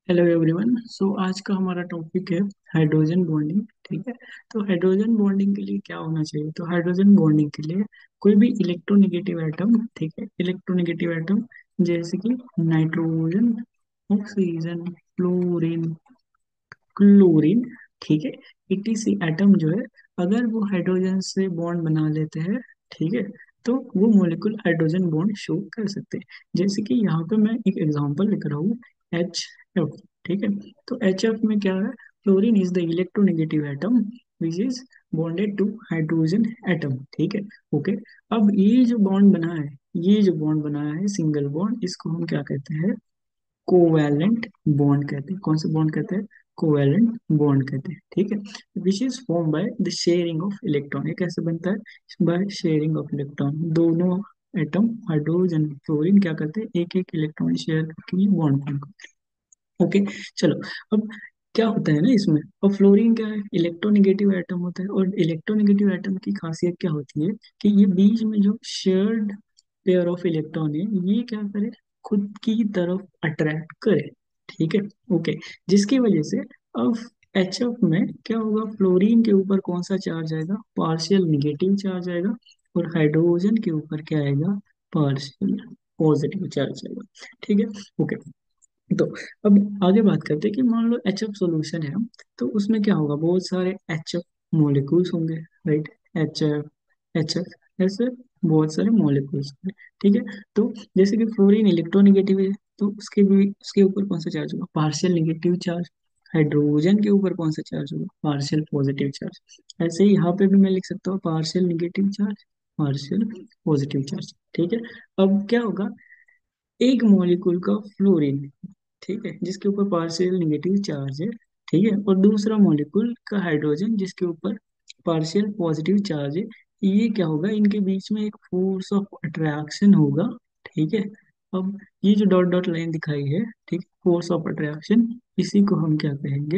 Hello everyone. आज का हमारा टॉपिक है हाइड्रोजन बॉन्डिंग। ठीक है। तो हाइड्रोजन बॉन्डिंग के लिए क्या होना चाहिए? तो हाइड्रोजन बॉन्डिंग के लिए कोई भी इलेक्ट्रोनेगेटिव एटम, ठीक है, इलेक्ट्रोनेगेटिव एटम जैसे कि नाइट्रोजन, ऑक्सीजन, फ्लोरीन, क्लोरीन, ठीक है, इटीसी एटम जो है, अगर वो हाइड्रोजन से बॉन्ड बना लेते हैं, ठीक है, तो वो मॉलिक्यूल हाइड्रोजन बॉन्ड शो कर सकते हैं। जैसे कि यहाँ पे मैं एक एग्जांपल लिख रहा हूँ, एच एफ। ठीक है। तो एच एफ में क्या है? Fluorine is the electronegative atom which is bonded to hydrogen atom. ठीक है। ओके। अब ये जो बॉन्ड बना है सिंगल बॉन्ड, इसको हम क्या कहते हैं? कोवैलेंट बॉन्ड कहते हैं। कौन सा बॉन्ड कहते हैं? कोवैलेंट बॉन्ड कहते हैं। ठीक है। Which is form by the sharing of electron. ये कैसे बनता है? By sharing of electron. दोनों एटम हाइड्रोजन फ्लोरीन क्या करते हैं? एक एक इलेक्ट्रॉन शेयर करके बॉन्ड फॉर्म करते हैं। ओके। चलो। अब क्या होता है ना इसमें, और फ्लोरीन क्या है? इलेक्ट्रोनेगेटिव एटम होता है। और इलेक्ट्रोनेगेटिव एटम की खासियत क्या होती है कि ये बीच में जो शेयर्ड पेयर ऑफ इलेक्ट्रॉन है, ये क्या करे? खुद की तरफ अट्रैक्ट करे। ठीक है। ओके। जिसकी वजह से अब एच एफ में क्या होगा? फ्लोरीन के ऊपर कौन सा चार्ज आएगा? पार्शियल निगेटिव चार्ज आएगा। और हाइड्रोजन के ऊपर क्या आएगा? पार्शियल पॉजिटिव चार्ज आएगा। ठीक है। ओके। तो अब आगे बात करते हैं कि मान लो एच एफ सॉल्यूशन है, तो उसमें क्या होगा? बहुत सारे एच एफ मॉलिक्यूल्स होंगे, राइट? एच एफ ऐसे बहुत सारे मॉलिक्यूल्स होंगे। ठीक है। तो जैसे कि फ्लोरीन इलेक्ट्रोनेगेटिव है, तो उसके ऊपर कौन सा चार्ज होगा? Partial negative charge. हाइड्रोजन के ऊपर कौन सा चार्ज होगा? Partial positive charge. ऐसे ही यहाँ पे भी मैं लिख सकता हूँ partial negative charge, partial positive charge. ठीक है। अब क्या होगा? एक मॉलिक्यूल का फ्लोरीन, ठीक है, जिसके ऊपर पार्शियल निगेटिव चार्ज है, ठीक है, और दूसरा मॉलिक्यूल का हाइड्रोजन जिसके ऊपर पार्शियल पॉजिटिव चार्ज है, ये क्या होगा? इनके बीच में एक फोर्स ऑफ अट्रैक्शन होगा। ठीक है। अब ये जो डॉट डॉट लाइन दिखाई है, ठीक, फोर्स ऑफ अट्रैक्शन, इसी को हम क्या कहेंगे?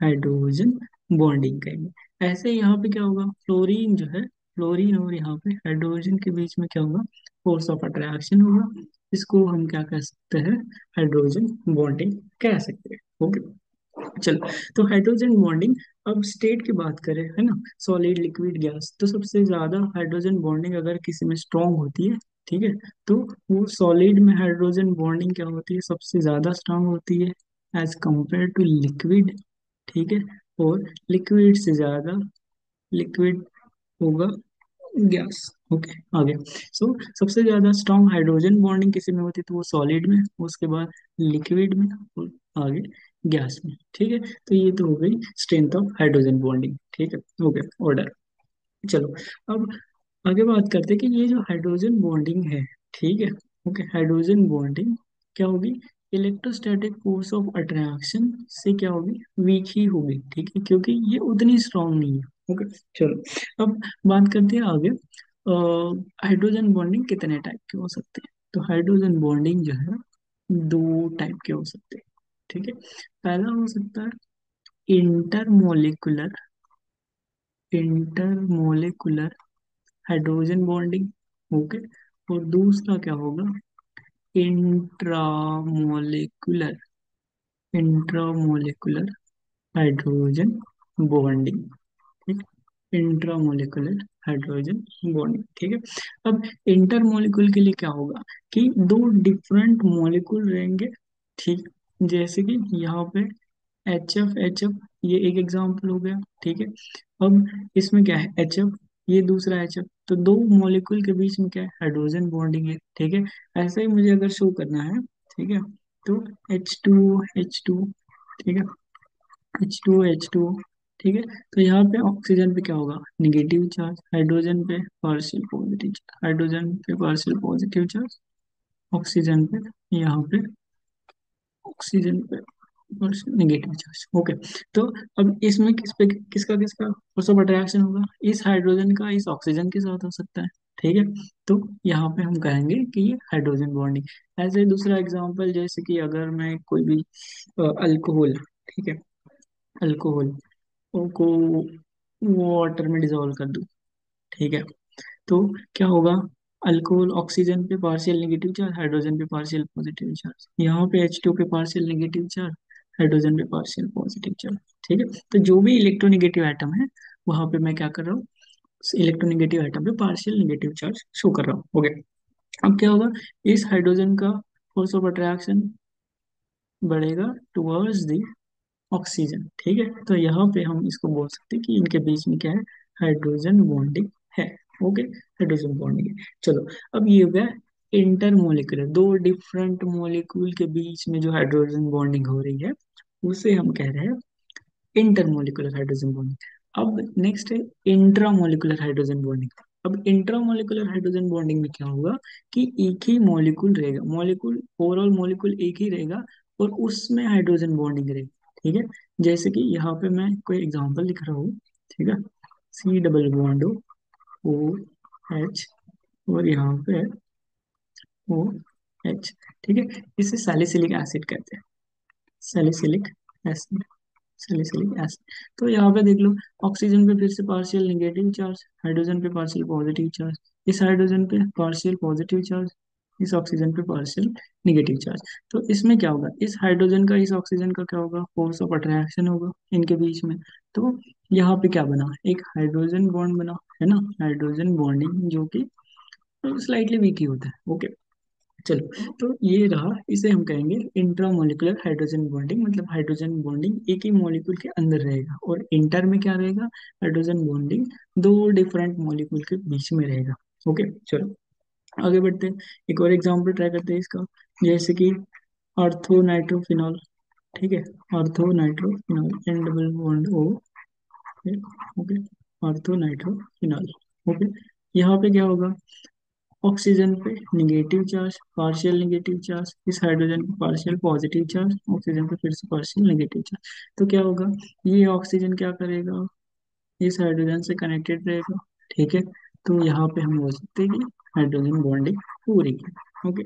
हाइड्रोजन बॉन्डिंग कहेंगे। ऐसे यहाँ पे क्या होगा? फ्लोरीन जो है, फ्लोरीन और यहाँ पे हाइड्रोजन के बीच में क्या होगा? फोर्स ऑफ अट्रैक्शन होगा। इसको हम क्या कह सकते हैं? हाइड्रोजन बॉन्डिंग कह सकते हैं। ओके। चलो। तो हाइड्रोजन बॉन्डिंग, अब स्टेट की बात करें, है ना, सॉलिड, लिक्विड, गैस, तो सबसे ज्यादा हाइड्रोजन बॉन्डिंग अगर किसी में स्ट्रांग होती है, ठीक है, तो वो सॉलिड में हाइड्रोजन बॉन्डिंग क्या होती है? सबसे ज्यादा स्ट्रांग होती है एज कंपेयर टू लिक्विड। ठीक है। और लिक्विड से ज्यादा लिक्विड होगा गैस। ओके। आगे। सबसे ज्यादा स्ट्रॉन्ग हाइड्रोजन बॉन्डिंग किसी में होती है? तो वो सॉलिड में, उसके बाद लिक्विड में, और आगे गैस में। ठीक है। तो ये तो हो गई स्ट्रेंथ ऑफ हाइड्रोजन बॉन्डिंग। ठीक है। हो गया ऑर्डर। चलो। अब आगे बात करते हैं कि ये जो हाइड्रोजन बॉन्डिंग है, ठीक है, ओके, हाइड्रोजन बॉन्डिंग क्या होगी? इलेक्ट्रोस्टैटिक फोर्स ऑफ अट्रैक्शन से क्या होगी? वीक ही होगी। ठीक है, क्योंकि ये उतनी स्ट्रांग नहीं है। ओके। चलो। अब बात करते हैं आगे, हाइड्रोजन बॉन्डिंग कितने टाइप के हो सकते हैं? तो हाइड्रोजन बॉन्डिंग जो है, दो टाइप के हो सकते हैं। ठीक है। पहला हो सकता है intermolecular, intermolecular hydrogen bonding. Okay. और दूसरा क्या होगा? Intramolecular, intramolecular hydrogen bonding. ठीक। Intramolecular hydrogen bonding. ठीक है। अब इंटरमोलिकुल के लिए क्या होगा? कि दो डिफरेंट मॉलिक्यूल रहेंगे। ठीक। जैसे कि यहाँ पे एच एफ ये एक एग्जांपल हो गया। ठीक है। अब इसमें क्या है? एच एफ, ये दूसरा एच एफ, तो दो मॉलिक्यूल के बीच में क्या है? हाइड्रोजन बॉन्डिंग है। ठीक है। ऐसा ही मुझे अगर शो करना है, ठीक है, तो H2H2, ठीक है, H2H2, ठीक है, तो यहाँ पे ऑक्सीजन पे क्या होगा? निगेटिव चार्ज, हाइड्रोजन पे पार्शियल पॉजिटिव चार्ज, हाइड्रोजन पे पार्शियल पॉजिटिव चार्ज, ऑक्सीजन पे, यहाँ पे ऑक्सीजन पे नेगेटिव चार्ज। ओके। तो अब इसमें किसका किसका फोर्स ऑफ अट्रैक्शन होगा? इस हाइड्रोजन का इस ऑक्सीजन के साथ हो सकता है। ठीक है। तो यहाँ पे हम कहेंगे कि ये हाइड्रोजन बॉन्डिंग। ऐसे ही दूसरा एग्जांपल, जैसे कि अगर मैं कोई भी अल्कोहल, ठीक है, अल्कोहल को वाटर में डिजोल्व कर दूं, ठीक है, तो क्या होगा? अल्कोहल ऑक्सीजन पे पार्शियल नेगेटिव चार्ज, हाइड्रोजन पे पार्शियल पॉजिटिव चार्ज, यहाँ पे H2 पे पार्शियल नेगेटिव चार्ज, हाइड्रोजन पे पार्शियल पॉजिटिव चार्ज। ठीक है, तो जो भी इलेक्ट्रोनेगेटिव एटम है वहां पे मैं क्या कर रहा हूँ, इलेक्ट्रोनेगेटिव एटम पे पार्शियल नेगेटिव चार्ज शो कर रहा हूँ। ओके, अब क्या होगा, इस हाइड्रोजन का फोर्स ऑफ अट्रैक्शन बढ़ेगा टुवर्ड्स द ऑक्सीजन। ठीक है, तो यहाँ पे हम इसको बोल सकते हैं कि इनके बीच में क्या है, हाइड्रोजन बॉन्डिंग है। ओके, हाइड्रोजन बॉन्डिंग है। चलो, अब ये हो गया इंटरमोलिकुलर, दो डिफरेंट मॉलिक्यूल के बीच में जो हाइड्रोजन बॉन्डिंग हो रही है उसे हम कह रहे हैं इंटरमोलिकुलर हाइड्रोजन बॉन्डिंग। अब नेक्स्ट है इंट्रामोलिकुलर हाइड्रोजन बॉन्डिंग। अब इंट्रामोलिकुलर हाइड्रोजन बॉन्डिंग में क्या होगा कि एक ही मॉलिक्यूल रहेगा, मॉलिक्यूल ओवरऑल मॉलिक्यूल एक ही रहेगा और उसमें हाइड्रोजन बॉन्डिंग रहेगी। ठीक है, जैसे कि यहाँ पे मैं कोई एग्जांपल लिख रहा हूँ। ठीक है, C double bond O H, और यहाँ पे ओ एच। ठीक है, इसे सैलिसिलिक एसिड कहते हैं, सैलिसिलिक एसिड, सैलिसिलिक एसिड। तो यहाँ पे देख लो, ऑक्सीजन पे फिर से पार्शियल नेगेटिव चार्ज, हाइड्रोजन पे पार्शियल पॉजिटिव चार्ज, इस हाइड्रोजन पे पार्शियल पॉजिटिव चार्ज, इस ऑक्सीजन पे पार्शियल नेगेटिव चार्ज। तो इसमें क्या होगा, इस हाइड्रोजन का इस ऑक्सीजन का क्या होगा, फोर्स ऑफ अट्रैक्शन होगा इनके बीच में। तो यहाँ पे क्या बना, एक हाइड्रोजन बॉन्ड बना, है ना, हाइड्रोजन बॉन्डिंग जो कि स्लाइटली वीक ही होता है। ओके, चलो, तो ये रहा, इसे हम कहेंगे इंट्रामोलिकुलर हाइड्रोजन बॉन्डिंग, मतलब हाइड्रोजन बॉन्डिंग एक ही मॉलिक्यूल के अंदर रहेगा, और इंटर में क्या रहेगा, हाइड्रोजन बॉन्डिंग दो डिफरेंट मॉलिक्यूल के बीच में रहेगा। ओके, चलो आगे बढ़ते हैं, एक और एग्जांपल ट्राई करते हैं इसका, जैसे कि ऑर्थो नाइट्रोफिनॉल। ठीक है, ortho nitrophenol, N double bond O, okay, ortho nitrophenol. Okay, यहाँ पे क्या होगा, ऑक्सीजन पे negative charge, partial negative charge, इस हाइड्रोजन पे पार्शियल पॉजिटिव चार्ज, ऑक्सीजन पे फिर से पार्शियल नेगेटिव चार्ज। तो क्या होगा, ये ऑक्सीजन क्या करेगा, इस हाइड्रोजन से कनेक्टेड रहेगा। ठीक है, तो यहाँ पे हम बोल सकते हैं कि हाइड्रोजन बॉन्डिंग पूरी है। ओके,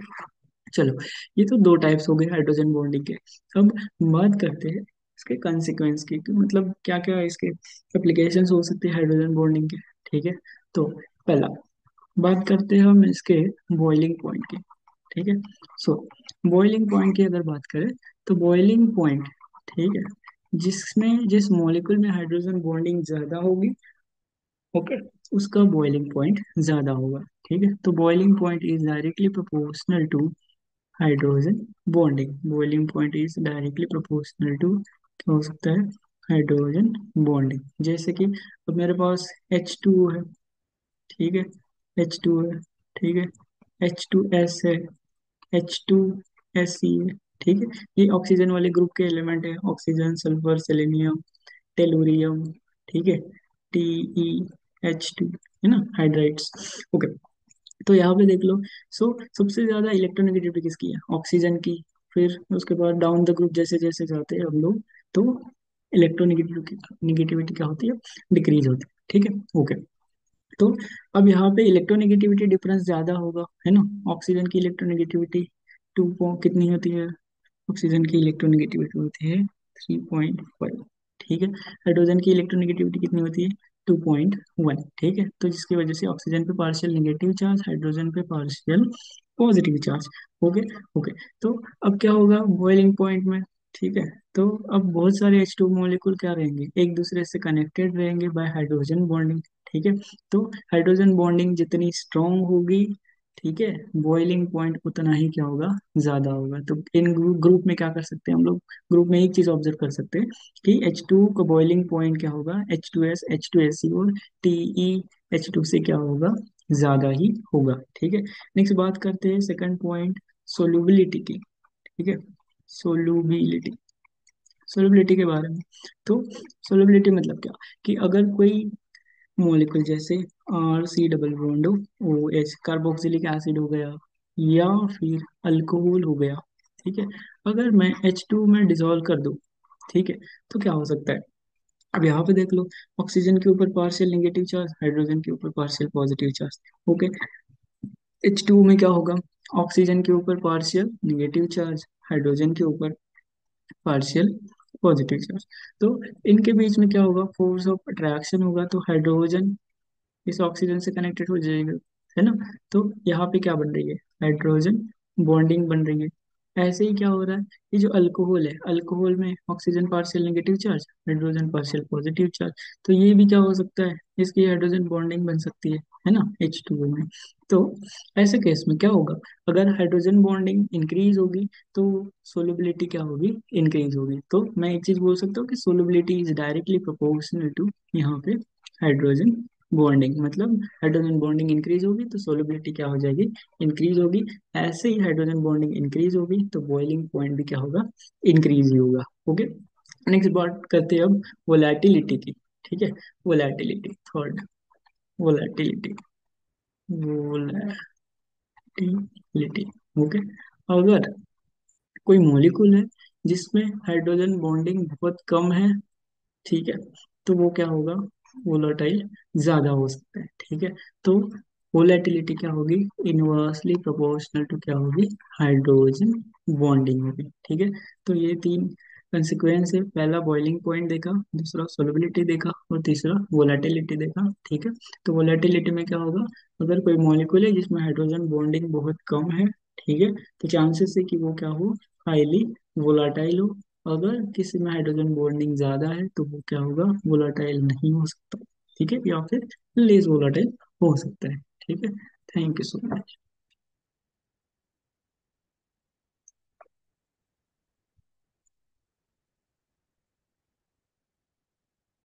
चलो, ये तो दो टाइप्स हो गए हाइड्रोजन बॉन्डिंग के। अब बात करते हैं इसके कॉन्सिक्वेंस की, कि मतलब क्या क्या इसके एप्लीकेशंस हो सकते हैं हाइड्रोजन बॉन्डिंग के। ठीक है, तो पहला बात करते हैं हम इसके बॉइलिंग पॉइंट की। ठीक है, सो बॉइलिंग पॉइंट की अगर बात करें, तो बॉइलिंग पॉइंट, ठीक है, जिसमें जिस मॉलिक्यूल में हाइड्रोजन बॉन्डिंग ज्यादा होगी, ओके, उसका बॉइलिंग पॉइंट ज्यादा होगा। ठीक है, तो boiling point is directly proportional to hydrogen bonding, boiling point is directly proportional to, क्या हो सकता है, हाइड्रोजन बॉन्डिंग। जैसे कि अब मेरे पास H2 है, ठीक है, H2 है, ठीक है, H2S है, H2SE है। ठीक है, ये ऑक्सीजन वाले ग्रुप के एलिमेंट है, ऑक्सीजन, सल्फर, सेलेनियम, टेलुरियम। ठीक है, TeH2, है ना, हाइड्राइड्स। ओके, तो यहाँ पे देख लो, सो सबसे ज्यादा इलेक्ट्रोनेगेटिविटी किसकी है, ऑक्सीजन की। फिर उसके बाद डाउन द ग्रुप जैसे जैसे जाते हैं हम लोग, तो इलेक्ट्रोनेगेटिविटी निगेटिविटी क्या होती है, डिक्रीज होती है। ठीक है, ओके, तो अब यहाँ पे इलेक्ट्रोनेगेटिविटी डिफरेंस ज्यादा होगा, है ना, ऑक्सीजन की इलेक्ट्रोनेगेटिविटी कितनी होती है, ऑक्सीजन की इलेक्ट्रोनेगेटिविटी होती है 3.5। ठीक है, हाइड्रोजन की इलेक्ट्रोनेगेटिविटी कितनी होती है, 2.1। ठीक है, तो जिसकी वजह से ऑक्सीजन पे पार्शियल नेगेटिव चार्ज, हाइड्रोजन पे partial positive charge. Okay, okay, तो अब क्या होगा बॉइलिंग पॉइंट में। ठीक है, तो अब बहुत सारे H2 मॉलिक्यूल क्या रहेंगे, एक दूसरे से कनेक्टेड रहेंगे बाय हाइड्रोजन बॉन्डिंग। ठीक है, तो हाइड्रोजन बॉन्डिंग जितनी स्ट्रांग होगी, ठीक है, बॉइलिंग पॉइंट उतना ही क्या होगा, ज्यादा होगा। तो इन ग्रुप में क्या कर सकते हैं हम लोग, ग्रुप में एक चीज ऑब्जर्व कर सकते हैं कि H2 का बॉइलिंग पॉइंट क्या होगा, H2S, H2SE और TeH2 से क्या होगा, ज्यादा ही होगा। ठीक है, नेक्स्ट बात करते हैं सेकंड पॉइंट, सोलुबिलिटी की। ठीक है, सोलुबिलिटी, सोलुबिलिटी के बारे में। तो सोलुबिलिटी मतलब क्या, कि अगर कोई मॉलिक्यूल जैसे R, C double bond OH, carboxylic acid हो गया, या फिर अल्कोहल हो गया। ठीक है, अगर मैं H2 में डिसॉल्व कर दूं, ठीक है, तो क्या हो सकता है, अब यहाँ पे देख लो, ऑक्सीजन के ऊपर पार्शियल नेगेटिव चार्ज, हाइड्रोजन के ऊपर partial positive charge. Okay, H2 में क्या होगा, ऑक्सीजन के ऊपर पार्शियल नेगेटिव चार्ज, हाइड्रोजन के ऊपर पार्शियल पॉजिटिव चार्ज। तो इनके बीच में क्या होगा, फोर्स ऑफ अट्रैक्शन होगा, तो हाइड्रोजन इस ऑक्सीजन से कनेक्टेड हो जाएगा, है ना। तो यहाँ पे क्या बन रही है, हाइड्रोजन बॉन्डिंग बन रही है। ऐसे ही क्या हो रहा है, ये जो अल्कोहल है, अल्कोहल में oxygen partial negative charge, hydrogen partial positive charge, तो ये भी क्या हो सकता है, इसकी हाइड्रोजन बॉन्डिंग बन सकती है ना, H2O में। तो ऐसे केस में क्या होगा, अगर हाइड्रोजन बॉन्डिंग इंक्रीज होगी तो सोलबिलिटी क्या होगी, इंक्रीज होगी। तो मैं एक चीज बोल सकता हूँ कि solubility is directly proportional to यहाँ पे हाइड्रोजन बॉन्डिंग, मतलब हाइड्रोजन बॉन्डिंग इंक्रीज होगी तो सोलबिलिटी क्या हो जाएगी, इंक्रीज होगी। ऐसे ही हाइड्रोजन बॉन्डिंग इंक्रीज होगी तो बॉइलिंग पॉइंट भी क्या होगा, इंक्रीज ही होगा। ओके, नेक्स्ट बात करते हैं अब वोलेटिलिटी की। ठीक है, volatility third, volatility, volatility. Okay, अगर कोई मॉलिक्यूल है जिसमें हाइड्रोजन बॉन्डिंग बहुत कम है, ठीक है, तो वो क्या होगा, वोलेटाइल ज्यादा हो सकता है। ठीक है, तो वोलेटिलिटी क्या होगी, इनवर्सली प्रोपोर्शनल टू क्या होगी, हाइड्रोजन बॉन्डिंग होगी। ठीक है, तो ये तीन कंसिक्वेंस है, पहला बॉइलिंग पॉइंट देखा, दूसरा सोलबिलिटी देखा, और तीसरा वोलेटिलिटी देखा। ठीक है, तो वोलेटिलिटी में क्या होगा, अगर कोई मॉलिक्यूल है जिसमें हाइड्रोजन बॉन्डिंग बहुत कम है, ठीक है, तो चांसेस है कि वो क्या हो, हाईली वोलाटाइल हो। अगर किसी में हाइड्रोजन बॉन्डिंग ज्यादा है तो वो क्या होगा, वोलाटाइल नहीं हो सकता। ठीक है, या फिर लेस वोलाटाइल हो सकता है। ठीक है, थैंक यू सो मच।